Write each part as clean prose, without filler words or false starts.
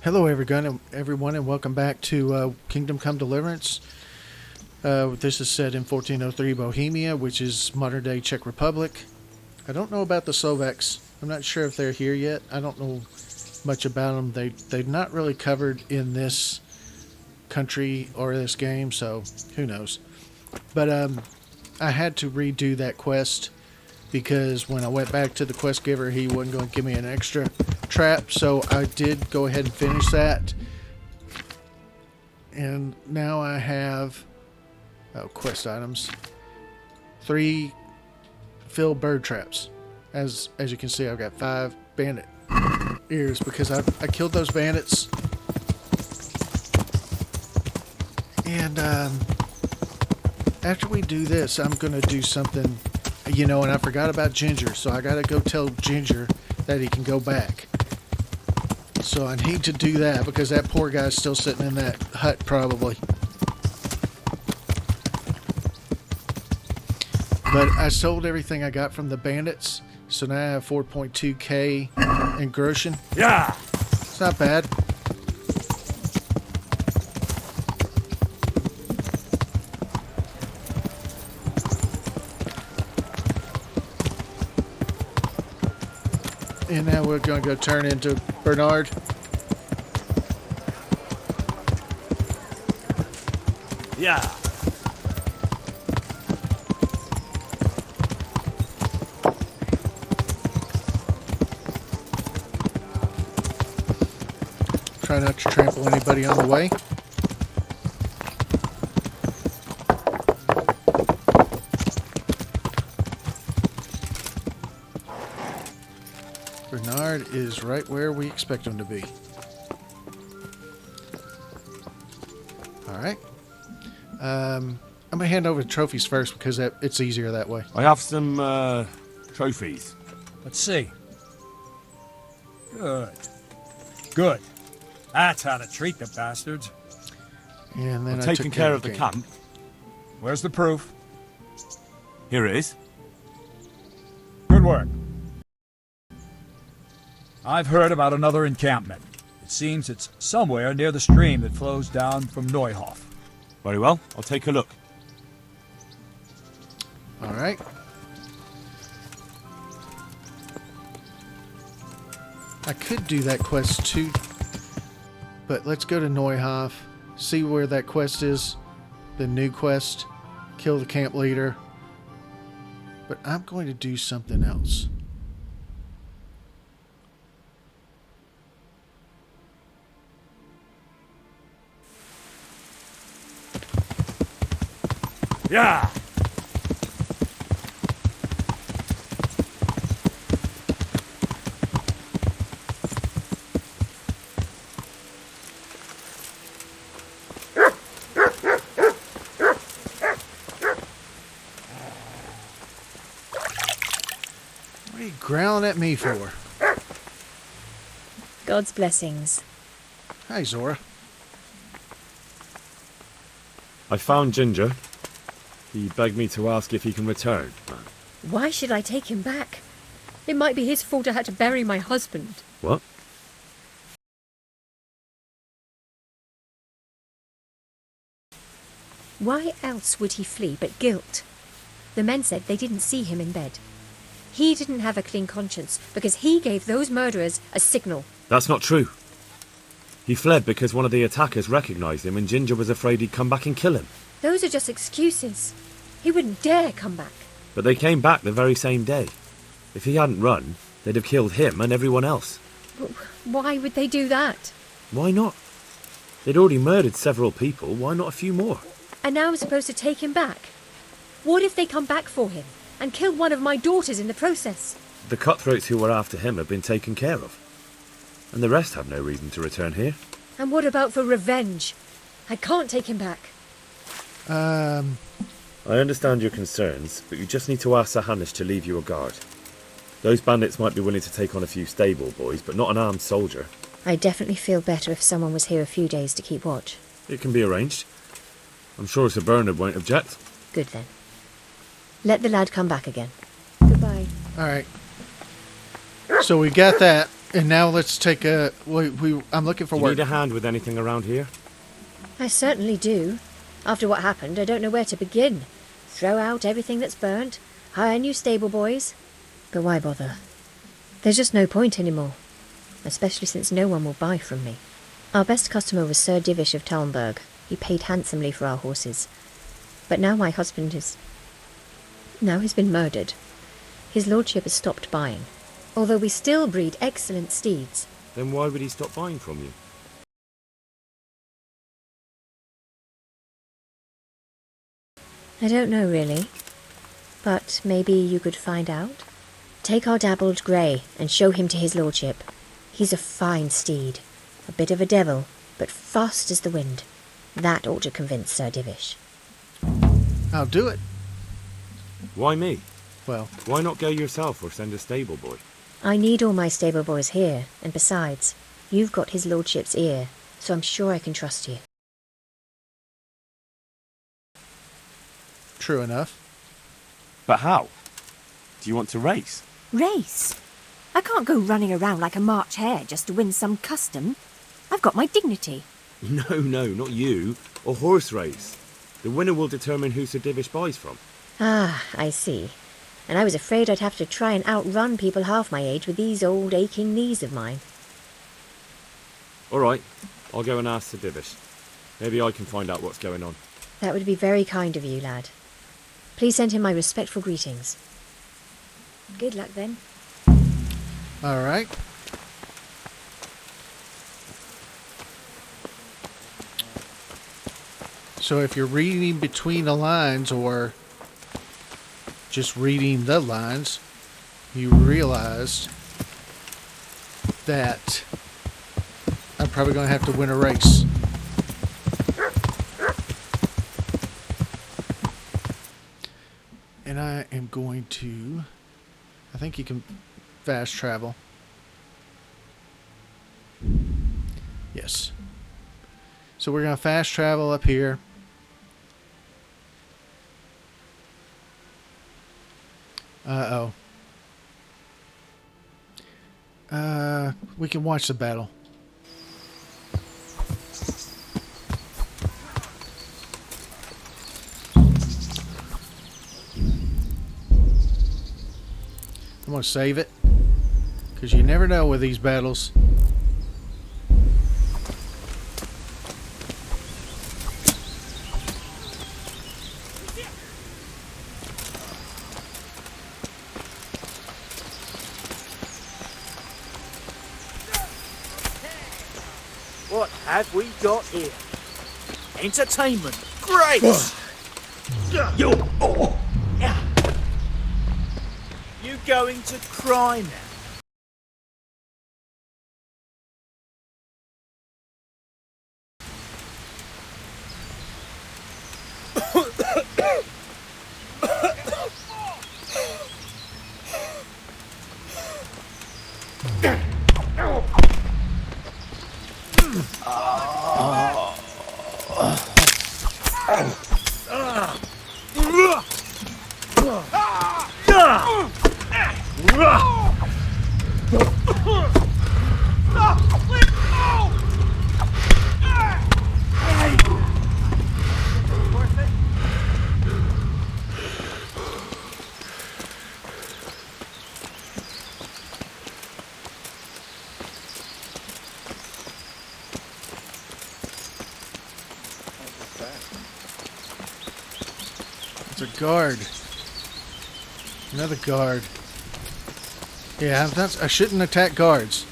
Hello, everyone, and welcome back to Kingdom Come Deliverance. This is set in 1403 Bohemia, which is modern-day Czech Republic. I don't know about the Slovaks. I'm not sure if they're here yet. I don't know much about them. They're not really covered in this country or this game, so who knows. But I had to redo that quest because when I went back to the quest giver, he wasn't going to give me an extra trap, so I did go ahead and finish that. And now I have quest items, 3 filled bird traps. As you can see, I've got 5 bandit ears because I killed those bandits. And after we do this, I'm gonna do something, and I forgot about Ginger, so I gotta go tell Ginger that he can go back. So I need to do that because that poor guy's still sitting in that hut probably. But I sold everything I got from the bandits, so now I have 4.2k in groschen. Yeah! It's not bad. And now we're going to go turn into Bernard. Yeah! Try not to trample anybody on the way. Bernard is right where we expect him to be. Alright. I'm going to hand over the trophies first because it's easier that way. I have some, trophies. Let's see. Good. Good. That's how to treat the bastards. And then I've I taken took care of the camp. Where's the proof? Here it is. Good work. I've heard about another encampment. It seems it's somewhere near the stream that flows down from Neuhof. Very well, I'll take a look. Alright. I could do that quest too, but let's go to Neuhof, see where that quest is, the new quest, kill the camp leader. But I'm going to do something else. Yeah! What are you growling at me for? God's blessings. Hi, Zora. I found Ginger. He begged me to ask if he can return. Why should I take him back? It might be his fault I had to bury my husband. What? Why else would he flee but guilt? The men said they didn't see him in bed. He didn't have a clean conscience because he gave those murderers a signal. That's not true. He fled because one of the attackers recognized him and Ginger was afraid he'd come back and kill him. Those are just excuses. He wouldn't dare come back. But they came back the very same day. If he hadn't run, they'd have killed him and everyone else. Why would they do that? Why not? They'd already murdered several people, why not a few more? And now I'm supposed to take him back? What if they come back for him and kill one of my daughters in the process? The cutthroats who were after him have been taken care of. And the rest have no reason to return here. And what about for revenge? I can't take him back. I understand your concerns, but you just need to ask Sir Hanish to leave you a guard. Those bandits might be willing to take on a few stable boys, but not an armed soldier. I'd definitely feel better if someone was here a few days to keep watch. It can be arranged. I'm sure Sir Bernard won't object. Good then. Let the lad come back again. Goodbye. Alright. So we got that. And now let's take a. I'm looking for Do you work. need a hand with anything around here? I certainly do. After what happened, I don't know where to begin. Throw out everything that's burnt, hire new stable boys. But why bother? There's just no point anymore, especially since no one will buy from me. Our best customer was Sir Divish of Talmberg. He paid handsomely for our horses. But now my husband is... Now he's been murdered. His lordship has stopped buying, although we still breed excellent steeds. Then why would he stop buying from you? I don't know, really. But maybe you could find out? Take our dabbled grey and show him to his lordship. He's a fine steed. A bit of a devil, but fast as the wind. That ought to convince Sir Divish. I'll do it. Why me? Well, Why not go yourself or send a stable boy? I need all my stable boys here, and besides, you've got his lordship's ear, so I'm sure I can trust you. true enough. But how? Do you want to race? Race? I can't go running around like a March hare just to win some custom. I've got my dignity. No, not you. A horse race. The winner will determine who Sir Divish buys from. Ah, I see. And I was afraid I'd have to try and outrun people half my age with these old aching knees of mine. All right, I'll go and ask Sir Divish. Maybe I can find out what's going on. That would be very kind of you, lad. Please send him my respectful greetings. Good luck, then. All right. So if you're reading between the lines or just reading the lines, you realized that I'm probably going to have to win a race. And I am going to... I think you can fast travel. Yes. So we're going to fast travel up here. Uh-oh. We can watch the battle. I'm going to save it, because you never know with these battles. What have we got here? Entertainment. Great! You going to cry now? It's a guard. Another guard. Yeah, I shouldn't attack guards.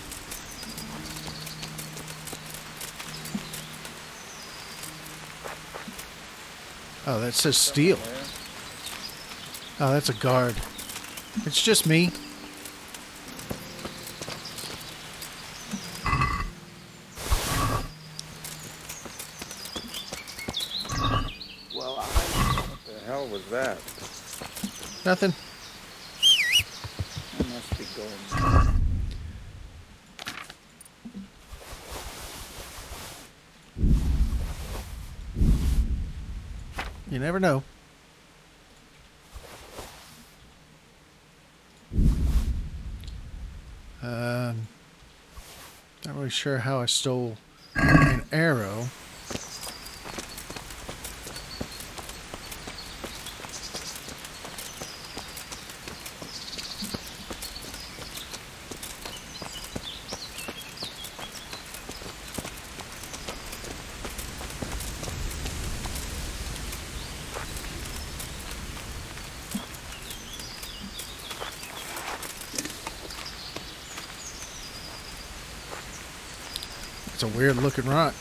Oh, that says steel. Oh, that's a guard. It's just me. Well, what the hell was that? Nothing. I must be going. You never know. sure how I stole an arrow. It's a weird looking rock.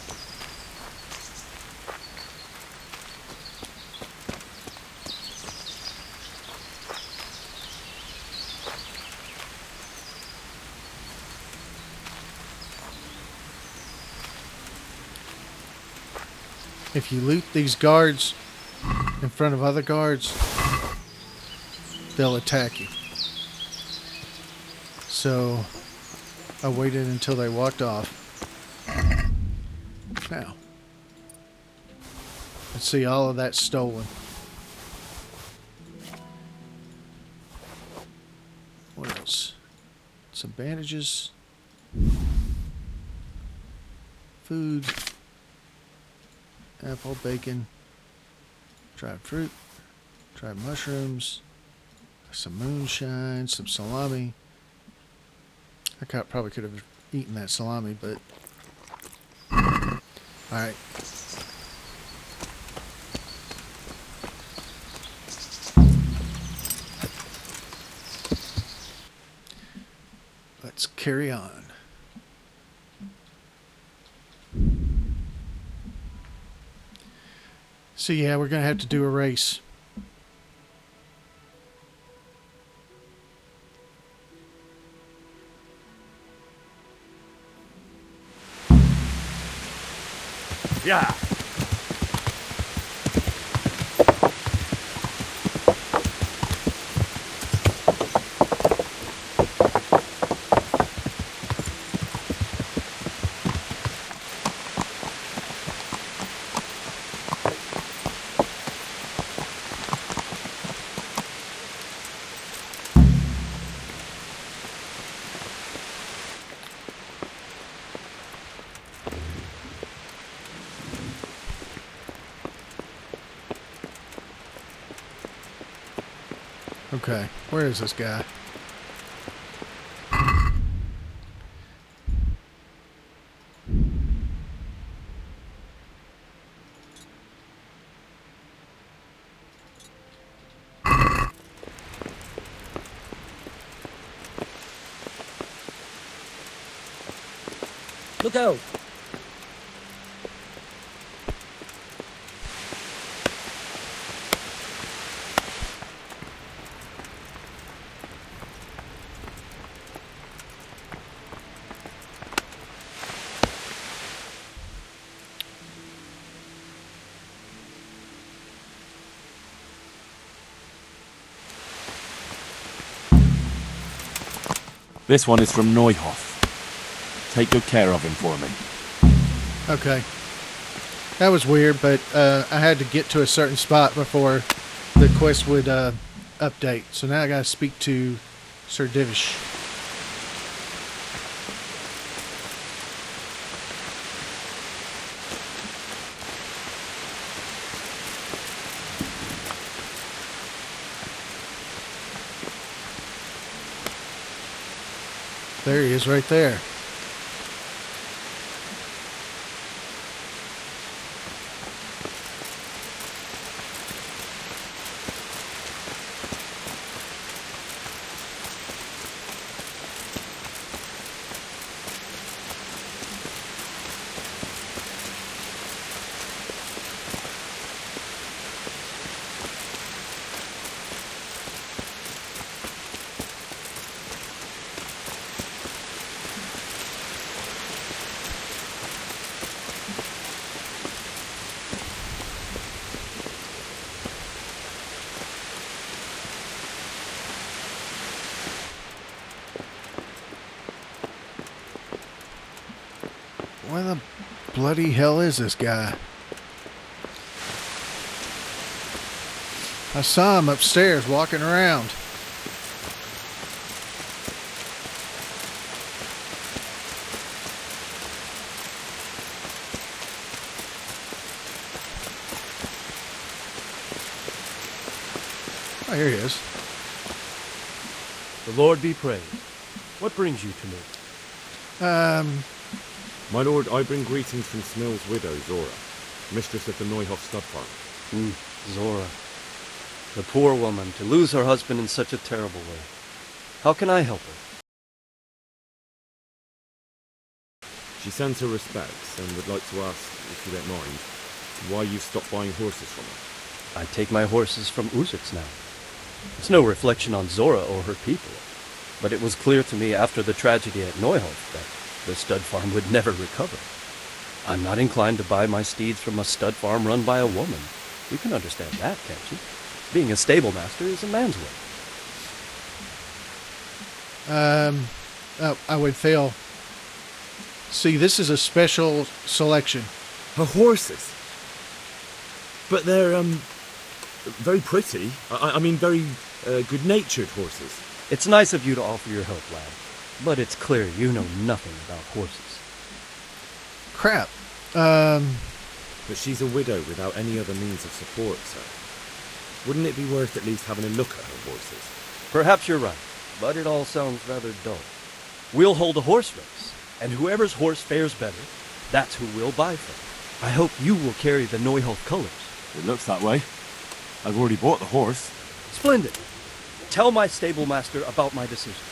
If you loot these guards in front of other guards, they'll attack you. So I waited until they walked off. Now, let's see all of that stolen. What else? Some bandages. Food. Apple, bacon. Dried fruit. Dried mushrooms. Some moonshine. Some salami. I probably could have eaten that salami, but... Alright. Let's carry on. So yeah, we're going to have to do a race. Yeah. Okay, where is this guy? Look out! This one is from Neuhoff. Take good care of him for me. Okay. That was weird, but I had to get to a certain spot before the quest would update. So now I gotta speak to Sir Divish. There he is right there. Where the bloody hell is this guy? I saw him upstairs walking around. Oh, here he is. The Lord be praised. What brings you to me? My lord, I bring greetings from Smill's widow, Zora, mistress of the Neuhof stud farm. Zora. The poor woman, to lose her husband in such a terrible way. How can I help her? She sends her respects and would like to ask, if you don't mind, why you stopped buying horses from her. I take my horses from Uzix now. It's no reflection on Zora or her people, but it was clear to me after the tragedy at Neuhof that the stud farm would never recover. I'm not inclined to buy my steeds from a stud farm run by a woman. You can understand that, can't you? Being a stable master is a man's work. I would fail. See, this is a special selection. Her horses? But they're, very pretty. I mean, very, good-natured horses. It's nice of you to offer your help, lad, but it's clear you know nothing about horses. Crap. But she's a widow without any other means of support, sir. Wouldn't it be worth at least having a look at her horses? Perhaps you're right, but it all sounds rather dull. We'll hold a horse race, and whoever's horse fares better, that's who we'll buy from. I hope you will carry the Neuhof colors. It looks that way. I've already bought the horse. Splendid. Tell my stable master about my decision.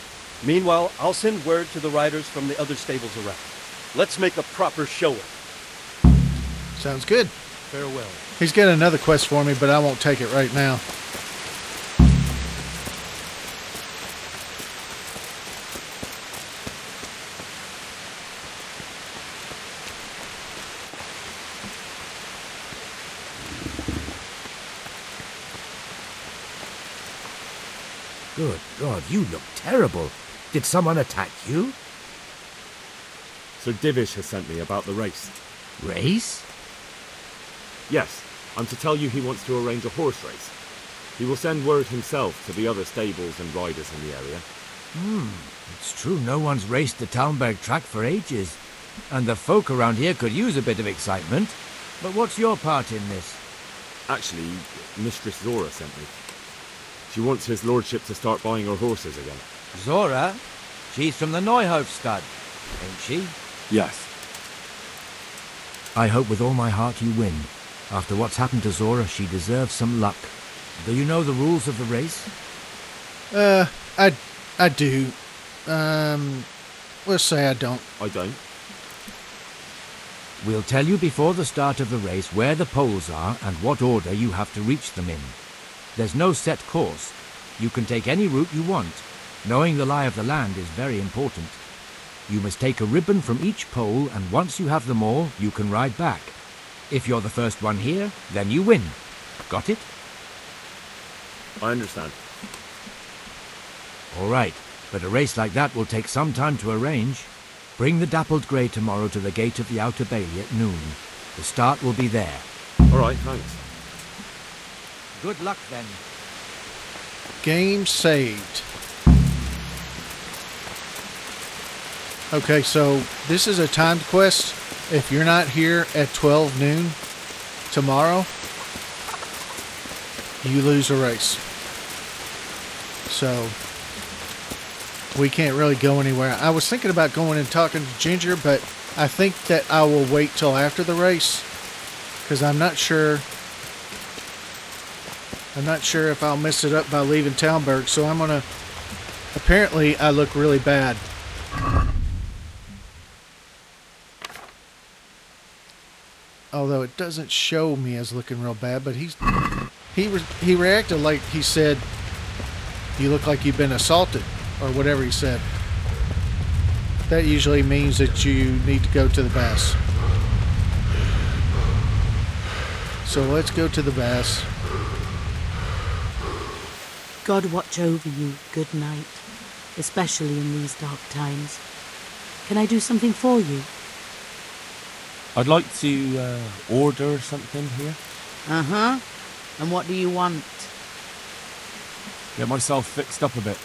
Meanwhile, I'll send word to the riders from the other stables around. Let's make a proper showing. Sounds good. Farewell. He's got another quest for me, but I won't take it right now. Good God, you look terrible. Did someone attack you? Sir Divish has sent me about the race. Race? Yes, I'm to tell you he wants to arrange a horse race. He will send word himself to the other stables and riders in the area. It's true no one's raced the Talmberg track for ages. And the folk around here could use a bit of excitement. But what's your part in this? Actually, Mistress Zora sent me. She wants his lordship to start buying her horses again. Zora? She's from the Neuhof stud, ain't she? Yes. I hope with all my heart you win. After what's happened to Zora, she deserves some luck. Do you know the rules of the race? I do. Let's say I don't. I don't. We'll tell you before the start of the race where the poles are and what order you have to reach them in. There's no set course. You can take any route you want. Knowing the lie of the land is very important. You must take a ribbon from each pole, and once you have them all, you can ride back. If you're the first one here, then you win. Got it? I understand. All right, but a race like that will take some time to arrange. Bring the dappled grey tomorrow to the gate of the Outer Bailey at noon. The start will be there. All right, thanks. Good luck, then. Game saved. Okay, so this is a timed quest. If you're not here at 12 noon tomorrow, you lose a race. So we can't really go anywhere. I was thinking about going and talking to Ginger, but I think that I will wait till after the race, because I'm not sure if I'll mess it up by leaving Talmberg, so I'm gonna... Apparently, I look really bad. Although it doesn't show me as looking real bad, but he reacted like he said, "You look like you've been assaulted," or whatever he said. That usually means that you need to go to the baths. So let's go to the baths. God watch over you, good night, especially in these dark times. Can I do something for you? I'd like to order something here. Uh-huh. And what do you want? Get myself fixed up a bit.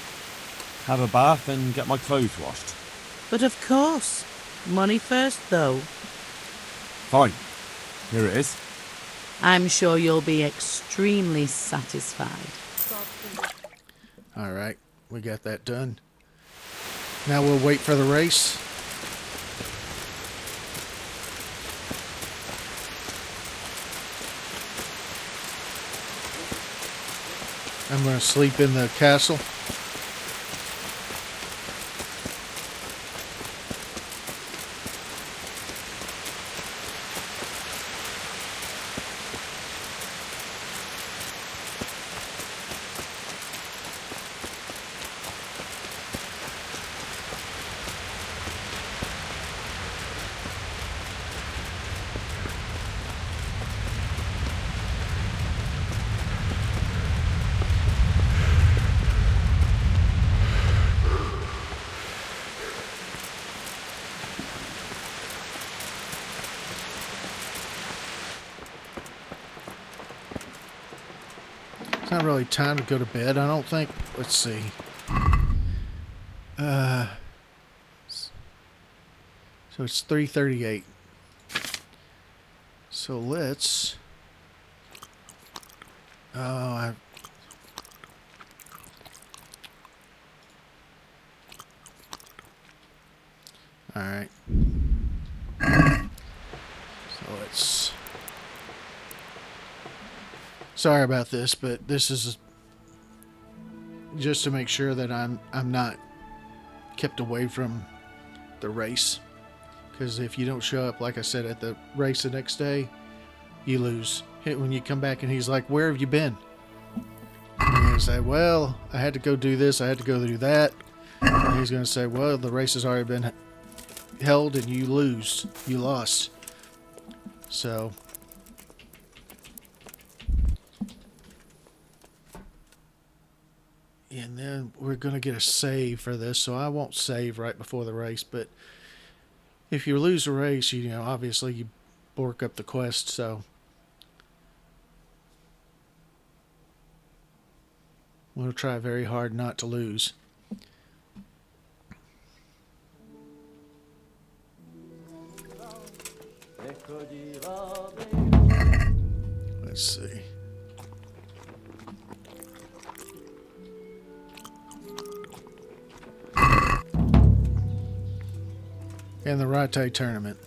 Have a bath and get my clothes washed. But of course. Money first, though. Fine. Here it is. I'm sure you'll be extremely satisfied. All right, we got that done. Now we'll wait for the race. I'm going to sleep in the castle. It's not really time to go to bed, I don't think. Let's see. So it's 3:38. So let's... All right. So let's... Sorry about this, but this is just to make sure that I'm not kept away from the race. Because if you don't show up, like I said, at the race the next day, you lose. When you come back and he's like, "Where have you been?" And you say, "Well, I had to go do this, I had to go do that." And he's going to say, "Well, the race has already been held and you lose. You lost." So... And then we're going to get a save for this, so I won't save right before the race. But if you lose a race, you know, obviously you bork up the quest, so... We'll try very hard not to lose. Let's see. And the Rate tournament.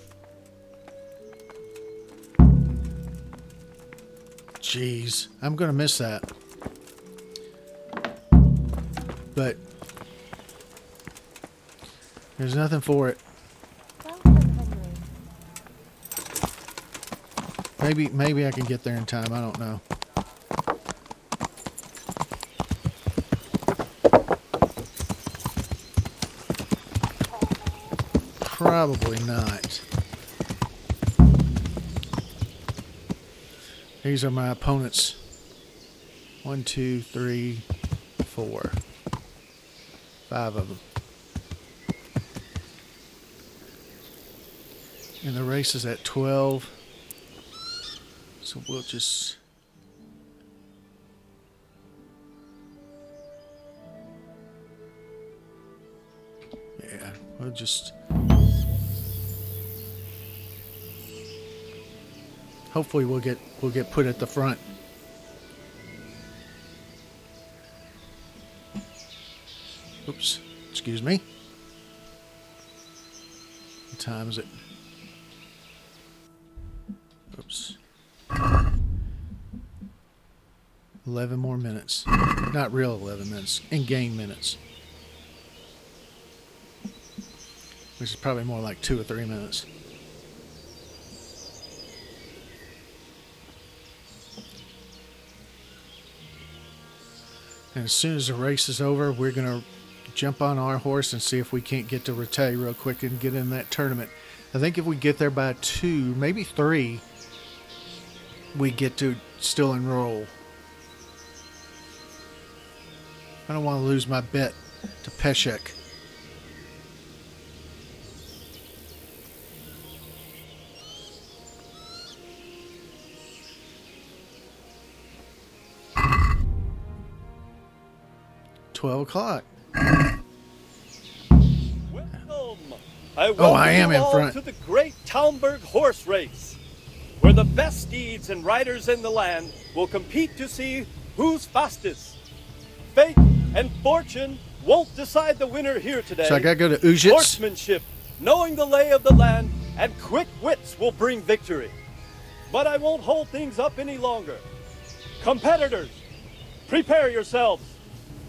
Jeez, I'm going to miss that. But there's nothing for it. Maybe I can get there in time. I don't know. Probably not. These are my opponents. 1, 2, 3, 4. 5 of them. And the race is at 12. So we'll just... Yeah, we'll just... Hopefully we'll get put at the front. Oops, excuse me. What time is it? Oops. 11 more minutes. Not real 11 minutes. In-game minutes. Which is probably more like 2 or 3 minutes. And as soon as the race is over, we're going to jump on our horse and see if we can't get to Rate real quick and get in that tournament. I think if we get there by 2, maybe 3, we get to still enroll. I don't want to lose my bet to Peshek. $12. Welcome. I am in front. To the Great Talmberg Horse Race, where the best steeds and riders in the land will compete to see who's fastest. Faith And fortune won't decide the winner here today. So I gotta go to Ujits. Horsemanship, knowing the lay of the land, and quick wits will bring victory. But I won't hold things up any longer. Competitors, prepare yourselves.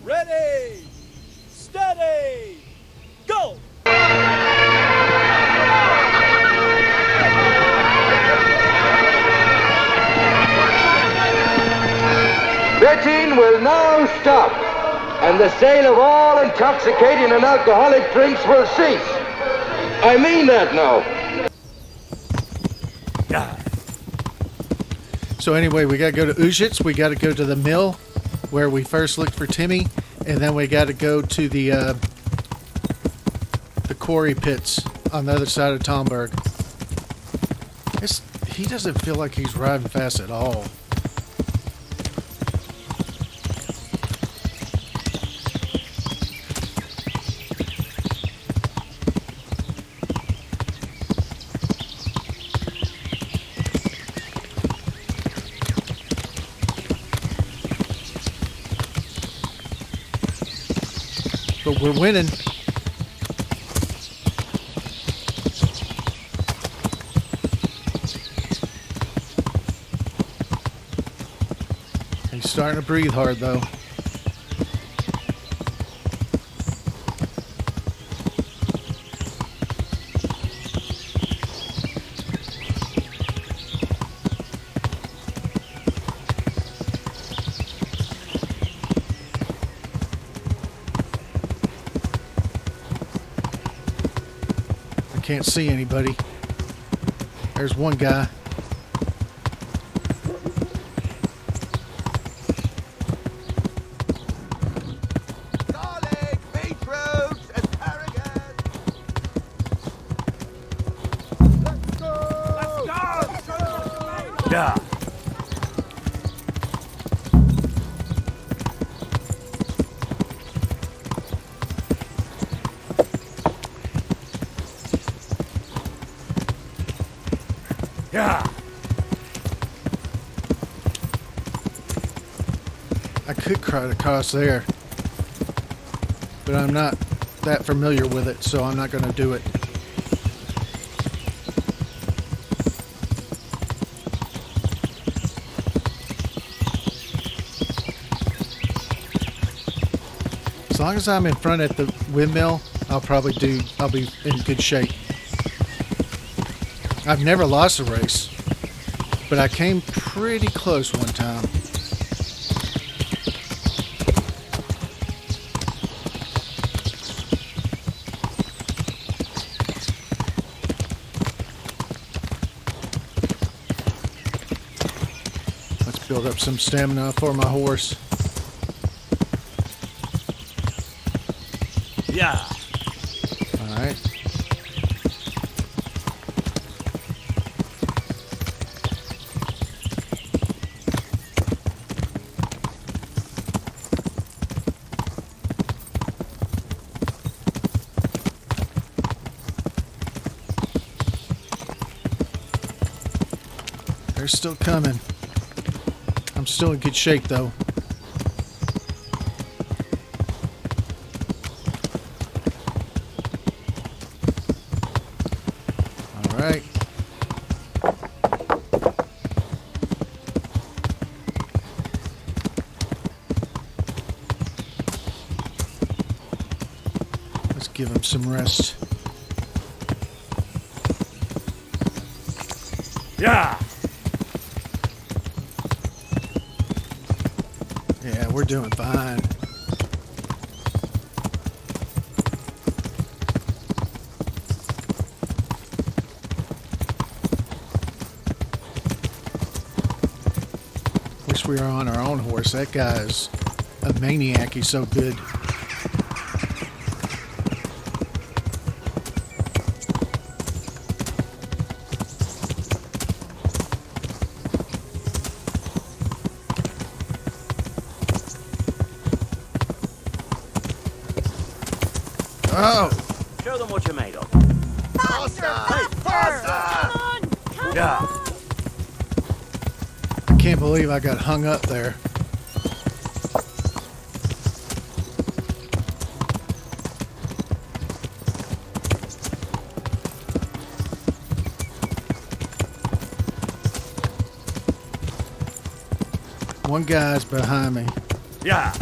Ready, steady, go! Betting will now stop, and the sale of all intoxicating and alcoholic drinks will cease. I mean that now. So anyway, we gotta go to Ujits. We gotta go to the mill where we first looked for Timmy, and then we gotta go to the quarry pits on the other side of Tomberg. He doesn't feel like he's riding fast at all. But we're winning. He's starting to breathe hard, though. Can't see anybody. There's one guy. Garlic, beetroots, asparagus. Let's go! Let's go! Yeah. Yeah. I could crowd across there, but I'm not that familiar with it, so I'm not going to do it. As long as I'm in front at the windmill, I'll be in good shape. I've never lost a race, but I came pretty close one time. Let's build up some stamina for my horse. Yeah. All right. They're still coming. I'm still in good shape, though. All right. Let's give him some rest. Yeah. Yeah, we're doing fine. Wish we were on our own horse. That guy's a maniac. He's so good. Oh! Show them what you're made of. Faster! Faster! Come on! Come Yeah. on! I can't believe I got hung up there. One guy's behind me. Yeah.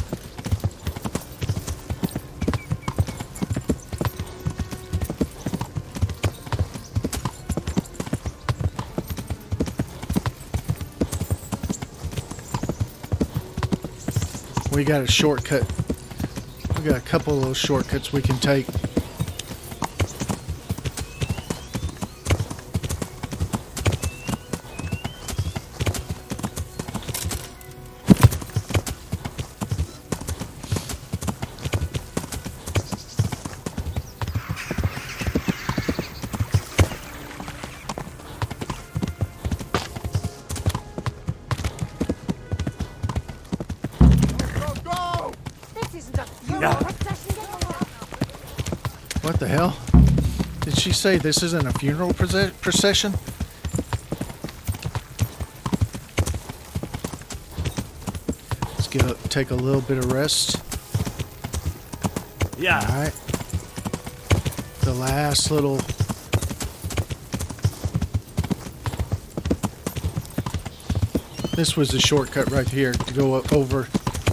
We got a shortcut. We got a couple of those shortcuts we can take. What the hell? Did she say this isn't a funeral procession? Let's take a little bit of rest. Yeah. All right. The last little... This was the shortcut right here to go over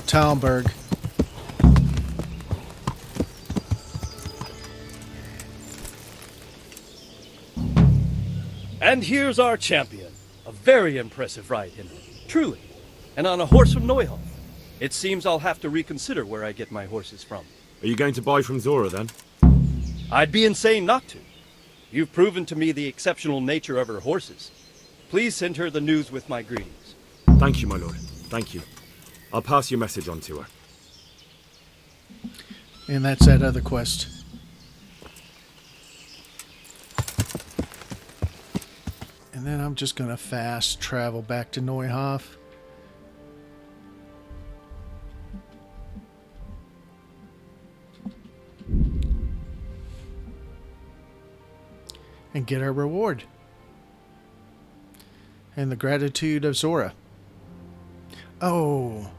Talmberg. And here's our champion. A very impressive ride, Henry. Truly. And on a horse from Neuhoff. It seems I'll have to reconsider where I get my horses from. Are you going to buy from Zora then? I'd be insane not to. You've proven to me the exceptional nature of her horses. Please send her the news with my greetings. Thank you, my lord. Thank you. I'll pass your message on to her. And that's that other quest. And then I'm just going to fast travel back to Neuhoff. And get our reward. And the gratitude of Zora. Oh.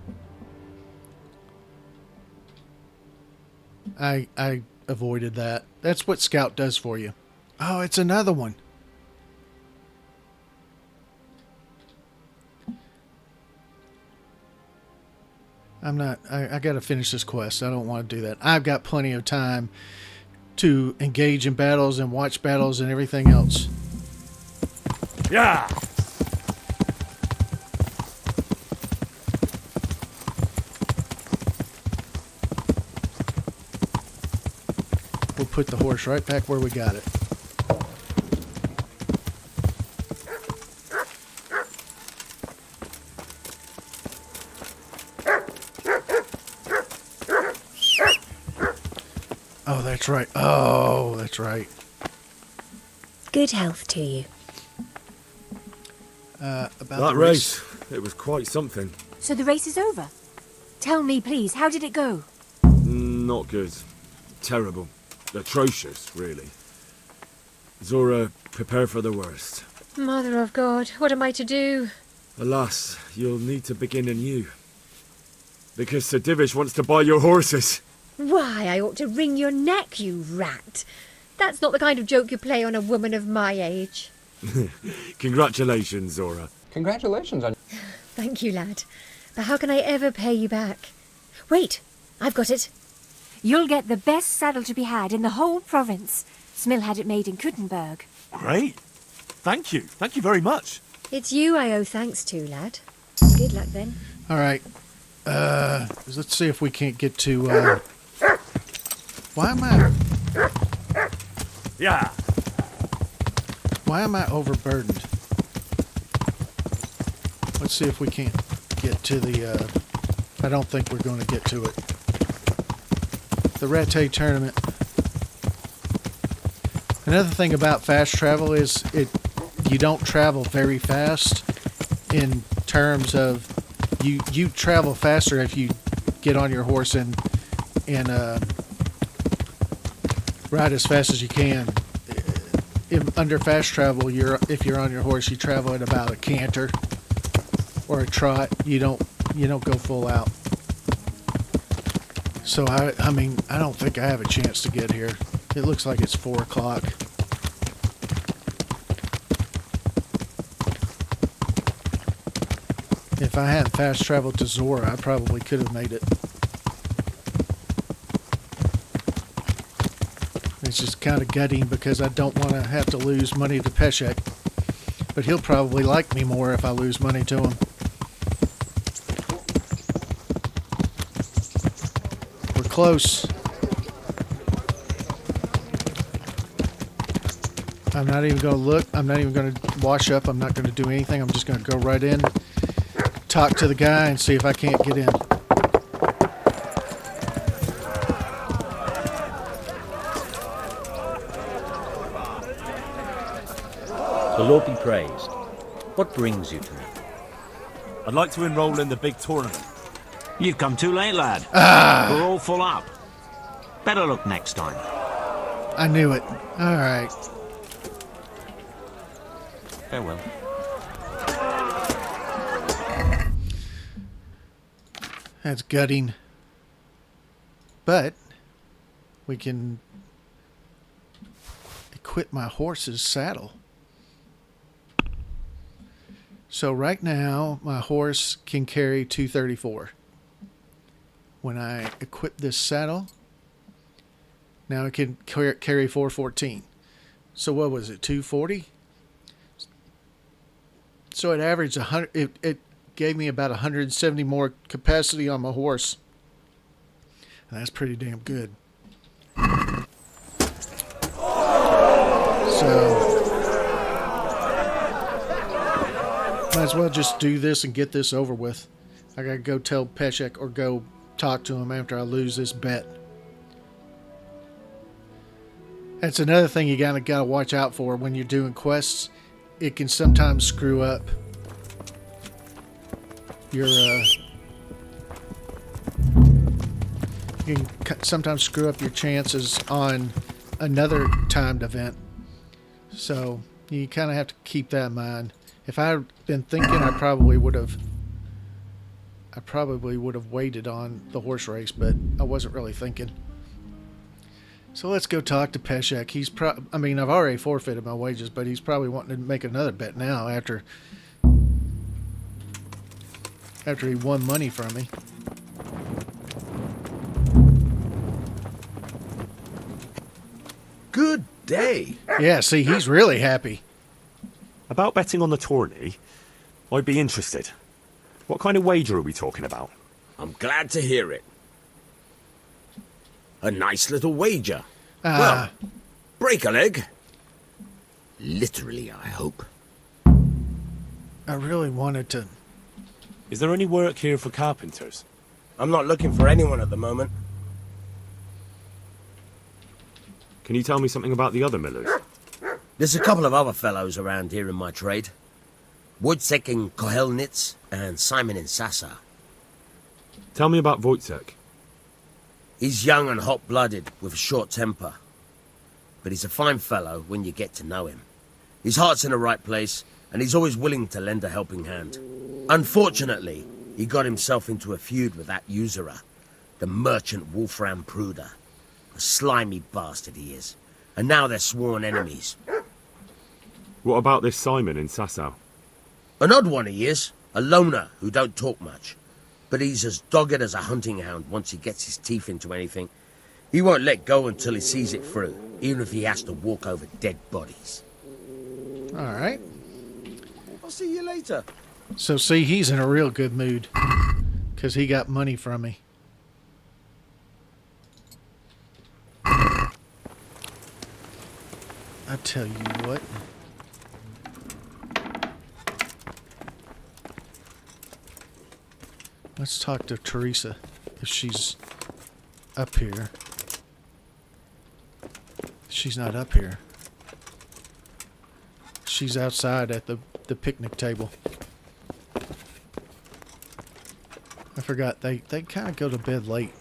I avoided that. That's what Scout does for you. Oh, it's another one. I got to finish this quest. I don't want to do that. I've got plenty of time to engage in battles and watch battles and everything else. Yeah. We'll put the horse right back where we got it. Oh, that's right. Oh, that's right. Good health to you. About that the race, it was quite something. So the race is over? Tell me, please, how did it go? Not good. Terrible. Atrocious, really. Zora, prepare for the worst. Mother of God, what am I to do? Alas, you'll need to begin anew. Because Sir Divish wants to buy your horses. Why, I ought to wring your neck, you rat. That's not the kind of joke you play on a woman of my age. Congratulations, Zora. Congratulations on... Thank you, lad. But how can I ever pay you back? Wait, I've got it. You'll get the best saddle to be had in the whole province. Smill had it made in Kuttenberg. Great. Thank you. Thank you very much. It's you I owe thanks to, lad. Good luck, then. All right. Let's see if we can't get to... Why am I overburdened? Let's see if we can't get to the... I don't think we're going to get to it. The Rattay tournament. Another thing about fast travel is you don't travel very fast in terms of you travel faster if you get on your horse and ride as fast as you can. Under fast travel, if you're on your horse, you travel at about a canter or a trot. You don't go full out. So I mean, I don't think I have a chance to get here. It looks like it's 4 o'clock. If I hadn't fast traveled to Zora, I probably could have made it. It's just kind of gutting because I don't want to have to lose money to Peshek. But he'll probably like me more if I lose money to him. We're close. I'm not even going to look. I'm not even going to wash up. I'm not going to do anything. I'm just going to go right in, talk to the guy, and see if I can't get in. The Lord be praised. What brings you to me? I'd like to enroll in the big tournament. You've come too late, lad. We're all full up. Better look next time. I knew it. All right. Farewell. That's gutting. But we can equip my horse's saddle. So right now, my horse can carry 234. When I equip this saddle, now it can carry 414. So what was it, 240? So it averaged 100. It gave me about 170 more capacity on my horse. And that's pretty damn good. So might as well just do this and get this over with. I gotta go tell Peshek or go talk to him after I lose this bet. That's another thing you gotta watch out for when you're doing quests. It can sometimes screw up your you can sometimes screw up your chances on another timed event. So you kind of have to keep that in mind. If I had been thinking, I probably would have waited on the horse race, but I wasn't really thinking. So let's go talk to Peshek. He's I mean, I've already forfeited my wages, but he's probably wanting to make another bet now after he won money from me. Good day. Yeah, see, he's really happy. About betting on the tourney, I'd be interested. What kind of wager are we talking about? I'm glad to hear it. A nice little wager. Well, break a leg. Literally, I hope. I really wanted to. Is there any work here for carpenters? I'm not looking for anyone at the moment. Can you tell me something about the other millers? There's a couple of other fellows around here in my trade. Wojciech in Kohelnitz and Simon in Sasa. Tell me about Wojciech. He's young and hot-blooded, with a short temper. But he's a fine fellow when you get to know him. His heart's in the right place, and he's always willing to lend a helping hand. Unfortunately, he got himself into a feud with that usurer, the merchant Wolfram Pruder. A slimy bastard he is. And now they're sworn enemies. What about this Simon in Sasau? An odd one he is. A loner who don't talk much. But he's as dogged as a hunting hound once he gets his teeth into anything. He won't let go until he sees it through, even if he has to walk over dead bodies. All right. I'll see you later. So see, he's in a real good mood because he got money from me. I tell you what. Let's talk to Teresa if she's up here. She's not up here. She's outside at the picnic table. I forgot they kind of go to bed late.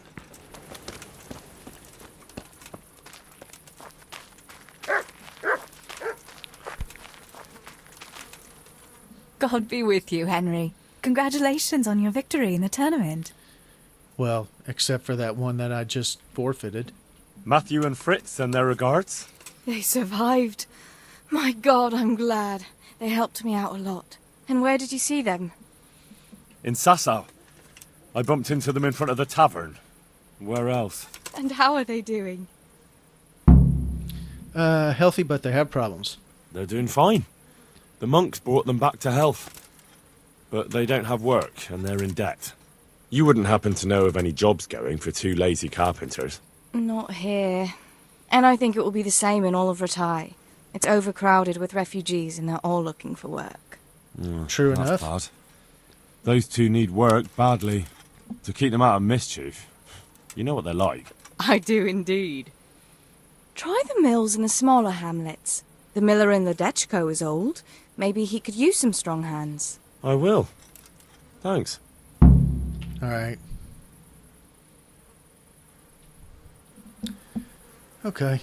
God be with you, Henry. Congratulations on your victory in the tournament. Well, except for that one that I just forfeited. Matthew and Fritz send their regards. They survived. My God, I'm glad. They helped me out a lot. And where did you see them? In Sasau. I bumped into them in front of the tavern. Where else? And how are they doing? Healthy, but they have problems. They're doing fine. The monks brought them back to health. But they don't have work, and they're in debt. You wouldn't happen to know of any jobs going for 2 lazy carpenters? Not here. And I think it will be the same in all of Ratai. It's overcrowded with refugees, and they're all looking for work. True that's enough. Bad. Those 2 need work badly. To keep them out of mischief. You know what they're like. I do indeed. Try the mills in the smaller hamlets. The miller in the Dechko is old. Maybe he could use some strong hands. I will. Thanks. All right. Okay.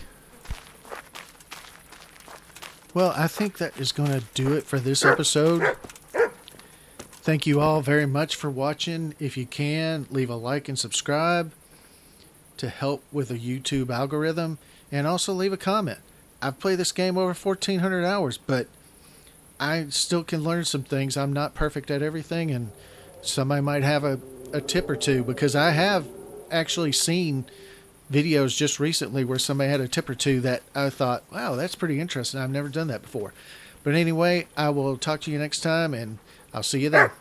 Well, I think that is going to do it for this episode. Thank you all very much for watching. If you can, leave a like and subscribe to help with the YouTube algorithm. And also leave a comment. I've played this game over 1,400 hours, but I still can learn some things. I'm not perfect at everything, and somebody might have a tip or two, because I have actually seen videos just recently where somebody had a tip or two that I thought, wow, that's pretty interesting. I've never done that before. But anyway, I will talk to you next time, and I'll see you there.